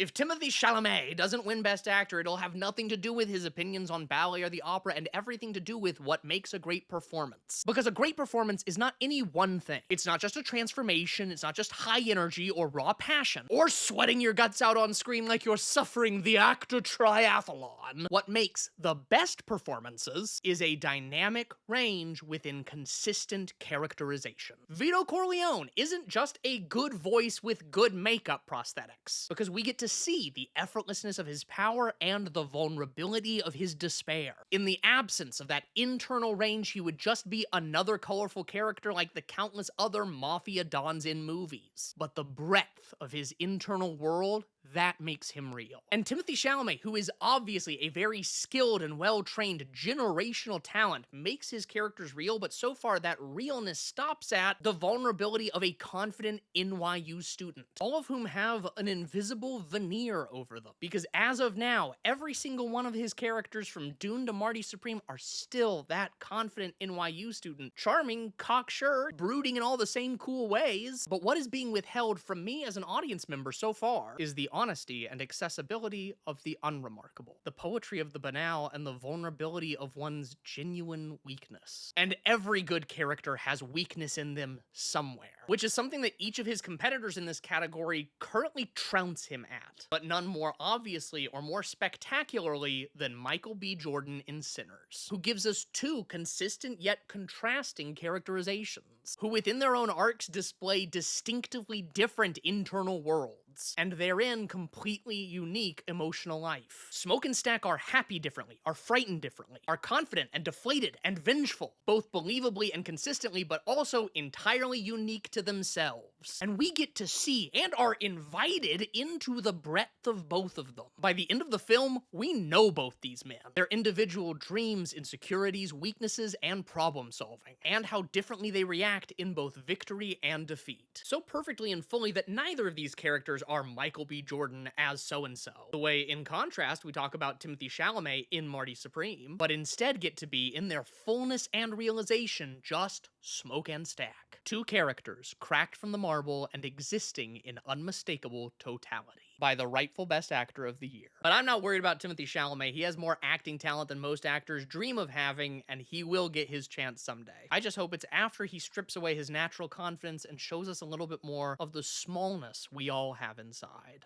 If Timothée Chalamet doesn't win Best Actor, it'll have nothing to do with his opinions on ballet or the opera and everything to do with what makes a great performance. Because a great performance is not any one thing. It's not just a transformation, it's not just high energy or raw passion, or sweating your guts out on screen like you're suffering the actor triathlon. What makes the best performances is a dynamic range within consistent characterization. Vito Corleone isn't just a good voice with good makeup prosthetics, because we get to see the effortlessness of his power and the vulnerability of his despair. In the absence of that internal range, he would just be another colorful character like the countless other mafia dons in movies. But the breadth of his internal world, that makes him real. And Timothée Chalamet, who is obviously a very skilled and well-trained generational talent, makes his characters real, but so far that realness stops at the vulnerability of a confident NYU student, all of whom have an invisible veneer over them. Because as of now, every single one of his characters from Dune to Marty Supreme are still that confident NYU student, charming, cocksure, brooding in all the same cool ways. But what is being withheld from me as an audience member so far is the honesty and accessibility of the unremarkable, the poetry of the banal, and the vulnerability of one's genuine weakness. And every good character has weakness in them somewhere, which is something that each of his competitors in this category currently trounce him at, but none more obviously or more spectacularly than Michael B. Jordan in Sinners, who gives us two consistent yet contrasting characterizations, who within their own arcs display distinctively different internal worlds, and therein completely unique emotional life. Smoke and Stack are happy differently, are frightened differently, are confident and deflated and vengeful, both believably and consistently, but also entirely unique to themselves. And we get to see and are invited into the breadth of both of them. By the end of the film, we know both these men, their individual dreams, insecurities, weaknesses, and problem solving, and how differently they react in both victory and defeat. So perfectly and fully that neither of these characters are Michael B. Jordan as so-and-so, the way in contrast we talk about Timothée Chalamet in Marty Supreme, but instead get to be, in their fullness and realization, just Smoke and Stack. Two characters cracked from the marble and existing in unmistakable totality by the rightful Best Actor of the Year. But I'm not worried about Timothée Chalamet. He has more acting talent than most actors dream of having, and he will get his chance someday. I just hope it's after he strips away his natural confidence and shows us a little bit more of the smallness we all have inside.